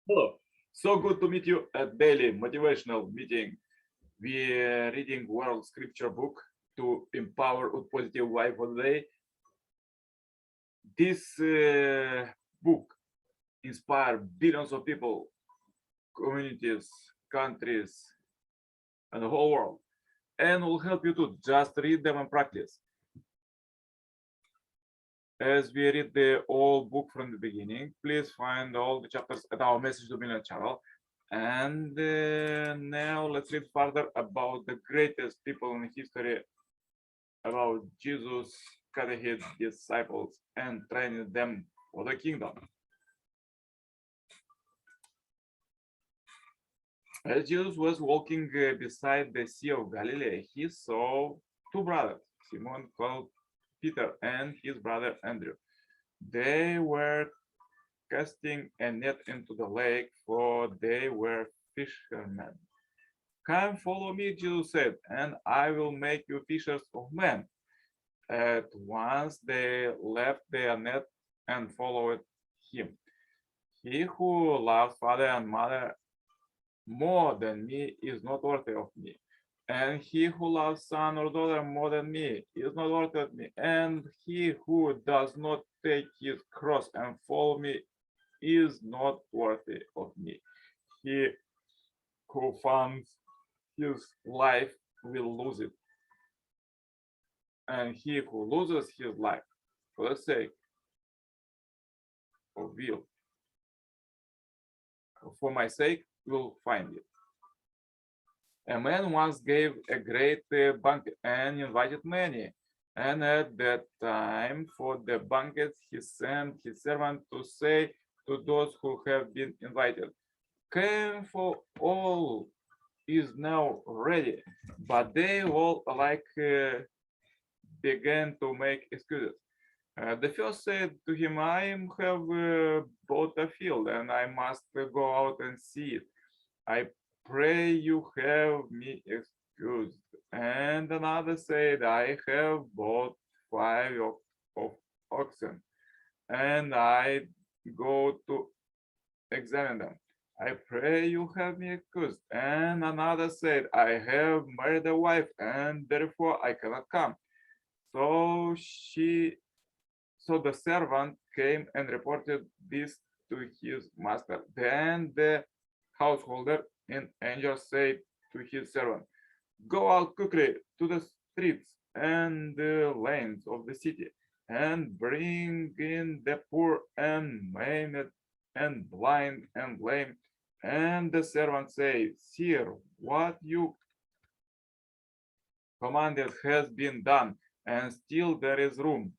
Hello. So good to meet you at daily motivational meeting. We are reading world scripture book to empower a positive life for the day. This book inspire billions of people, communities, countries, and the whole world, and will help you to just read them and practice. As we read the whole book from the beginning, please find all the chapters at our Message to Million channel. And now let's read further about the greatest people in history, about Jesus cutting his disciples and training them for the kingdom. As Jesus was walking beside the Sea of Galilee, he saw two brothers, Simon called Peter and his brother Andrew. They were casting a net into the lake, for they were fishermen. Come, follow me, Jesus said, and I will make you fishers of men. At once they left their net and followed him. He who loves father and mother more than me is not worthy of me. And he who loves son or daughter more than me is not worthy of me. And he who does not take his cross and follow me is not worthy of me. He who finds his life will lose it, and he who loses his life for the sake of will, for my sake, will find it. A man once gave a great banquet and invited many. And at that time, for the banquet, he sent his servant to say to those who have been invited, "Come, for all is now ready." But they all alike began to make excuses. The first said to him, "I have bought a field and I must go out and see it. I pray you have me excused." And another said, "I have bought five of oxen and I go to examine them. I pray you have me excused." And another said, "I have married a wife and therefore I cannot come." So she so the servant came and reported this to his master. Then the householder and angel said to his servant, "Go out quickly to the streets and the lanes of the city and bring in the poor and maimed and blind and lame." And the servant said, "Sir, what you commanded has been done, and still there is room."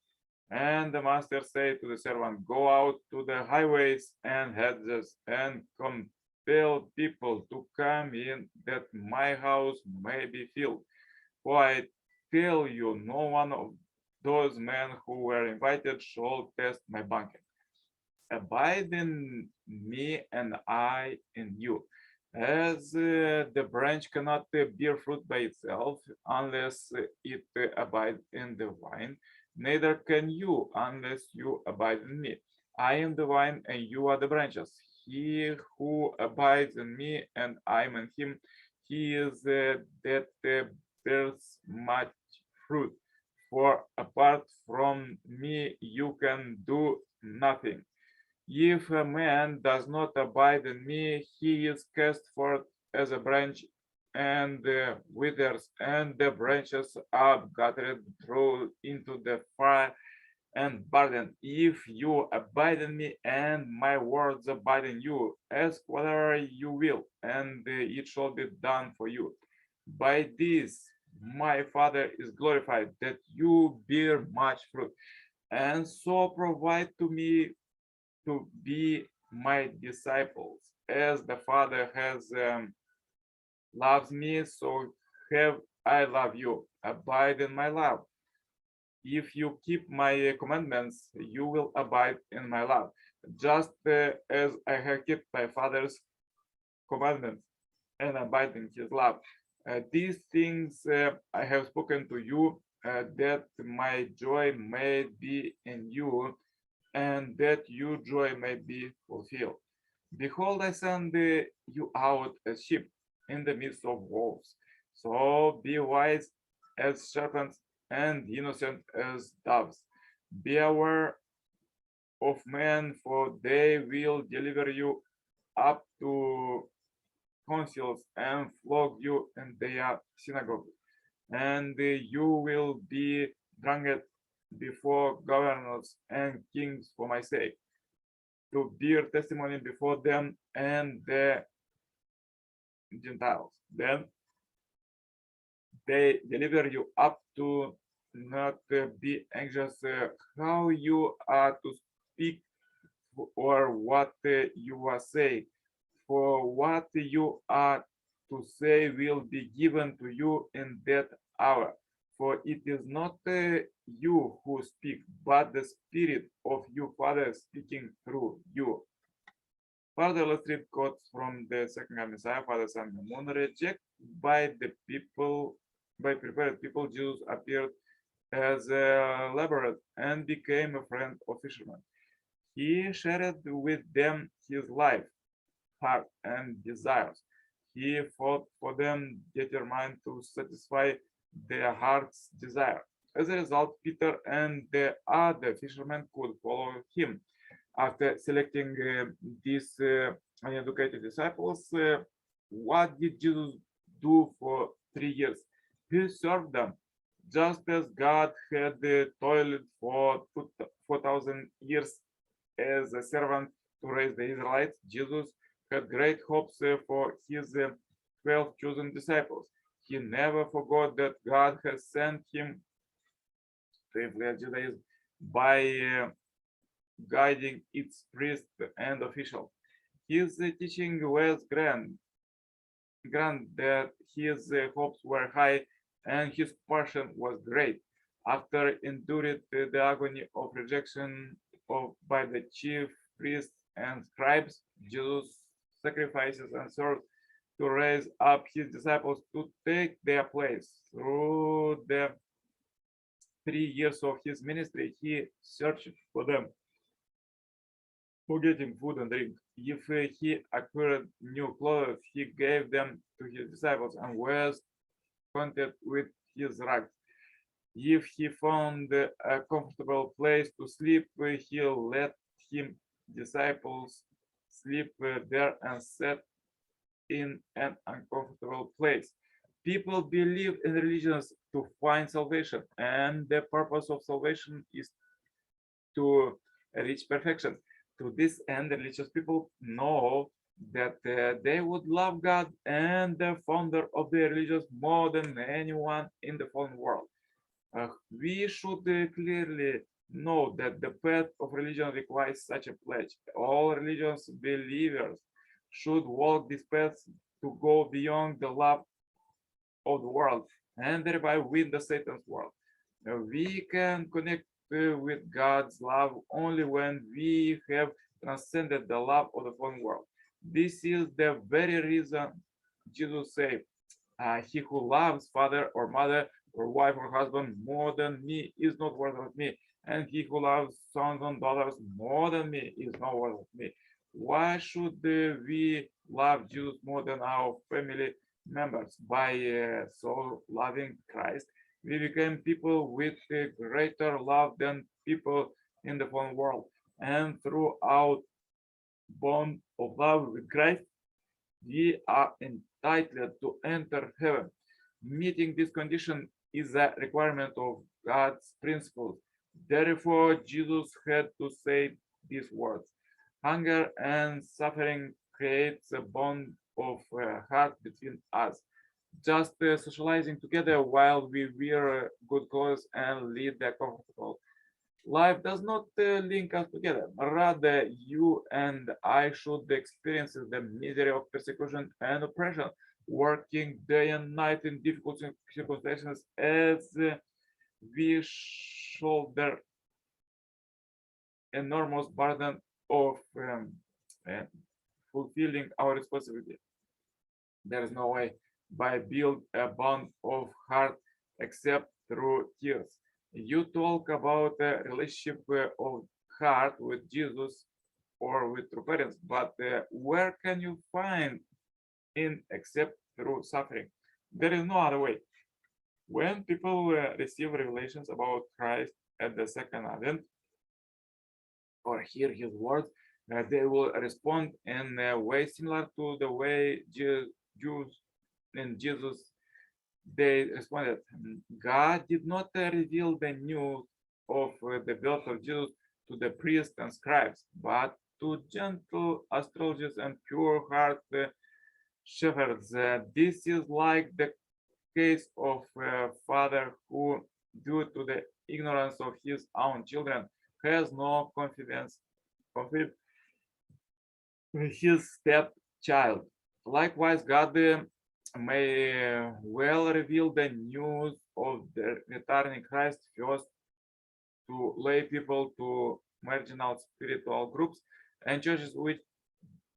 And the master said to the servant, "Go out to the highways and hedges and compel people to come in, that my house may be filled. For I tell you, no one of those men who were invited shall taste my banquet. Abide in me and I in you. As the branch cannot bear fruit by itself unless it abides in the vine, neither can you unless you abide in me. I am the vine and you are the branches. He who abides in me and I am in him, he is that bears much fruit. For apart from me, you can do nothing. If a man does not abide in me, he is cast forth as a branch and withers, and the branches are gathered thrown into the fire and burned. If you abide in me and my words abide in you, ask whatever you will, and it shall be done for you. By this my Father is glorified, that you bear much fruit, and so provide to me to be my disciples. As the Father has loves me, so have I love you. Abide in my love. If you keep my commandments, you will abide in my love, just as I have kept my Father's commandments and abide in his love. These things I have spoken to you, that my joy may be in you and that your joy may be fulfilled. Behold, I send you out as sheep in the midst of wolves. So be wise as serpents and innocent as doves. Be aware of men, for they will deliver you up to councils and flog you in their synagogue. And you will be dragged before governors and kings for my sake, to bear testimony before them and the Gentiles. Then they deliver you up to not be anxious how you are to speak or what you are saying, for what you are to say will be given to you in that hour. For it is not you who speak, but the Spirit of your Father speaking through you. Further illustrate quotes from the second Messiah, Father, Son, and Moon. Rejected by the people, by prepared people, Jesus appeared as a laborer and became a friend of fishermen. He shared with them his life, heart, and desires. He fought for them, determined to satisfy their heart's desire. As a result, Peter and the other fishermen could follow him. After selecting these uneducated disciples, what did Jesus do for 3 years? He served them, just as God had toiled for 4,000 years as a servant to raise the Israelites. Jesus had great hopes for his 12 chosen disciples. He never forgot that God had sent him to influence Judaism by guiding its priests and officials. His teaching was grand that his hopes were high and his passion was great. After enduring the agony of rejection by the chief priests and scribes, Jesus sacrifices and serves to raise up his disciples to take their place. Through the 3 years of his ministry, he searched for them, for getting food and drink. If he acquired new clothes, he gave them to his disciples and was content with his rags. If he found a comfortable place to sleep, he let him disciples sleep there and sat in an uncomfortable place. People believe in religions to find salvation, and the purpose of salvation is to reach perfection. To this end, religious people know that they would love God and the founder of their religions more than anyone in the fallen world. We should clearly know that the path of religion requires such a pledge. All religious believers should walk this path to go beyond the love of the world and thereby win the Satan's world. We can connect with God's love only when we have transcended the love of the fallen world. This is the very reason Jesus said, he who loves father or mother or wife or husband more than me is not worthy of me, and he who loves sons and daughters more than me is not worthy of me. Why should we love Jesus more than our family members? By so loving Christ, we became people with a greater love than people in the fallen world. And through our bond of love with Christ, we are entitled to enter heaven. Meeting this condition is a requirement of God's principles. Therefore, Jesus had to say these words. Hunger and suffering creates a bond of heart between us. Just socializing together while we wear good clothes and lead a comfortable life does not link us together. Rather, you and I should experience the misery of persecution and oppression, working day and night in difficult circumstances as we shoulder enormous burden of uh, fulfilling our responsibility. There is no way by build a bond of heart except through tears. You talk about a relationship of heart with Jesus or with true parents, but where can you find in except through suffering? There is no other way. When people receive revelations about Christ at the second advent or hear his words, they will respond in a way similar to the way Jews and Jesus they responded. God did not reveal the news of the birth of Jesus to the priests and scribes, but to gentle astrologers and pure heart shepherds. This is like the case of a father who, due to the ignorance of his own children, has no confidence in his stepchild. Likewise, God may well reveal the news of the returning Christ first to lay people, to marginal spiritual groups, and churches which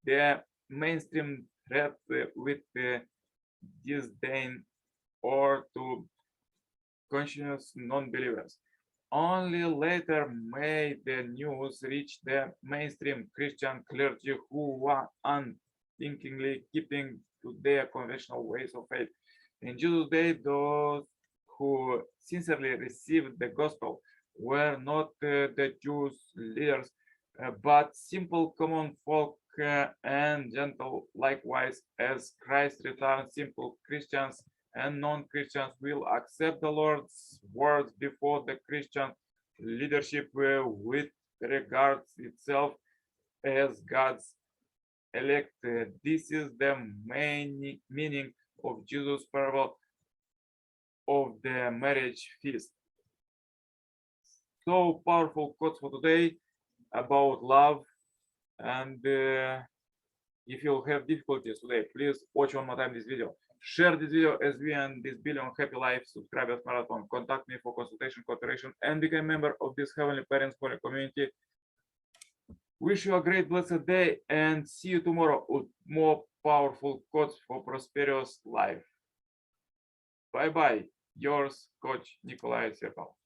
the mainstream threat with disdain, or to conscious non-believers. Only later may the news reach the mainstream Christian clergy who were unthinkingly keeping to their conventional ways of faith. In Jesus' day, those who sincerely received the gospel were not the Jews leaders, but simple common folk and gentle. Likewise, as Christ returns, simple Christians and non-Christians will accept the Lord's words before the Christian leadership with regards itself as God's elect. This is the main meaning of Jesus' parable of the marriage feast. So powerful quotes for today about love. And if you have difficulties today, please watch one more time this video. Share this video as we end this billion happy life subscribers marathon. Contact me for consultation, cooperation, and become a member of this Heavenly Parents Holy community. Wish you a great blessed day and see you tomorrow with more powerful quotes for prosperous life. Bye bye. Yours, Coach Nikolai Serpal.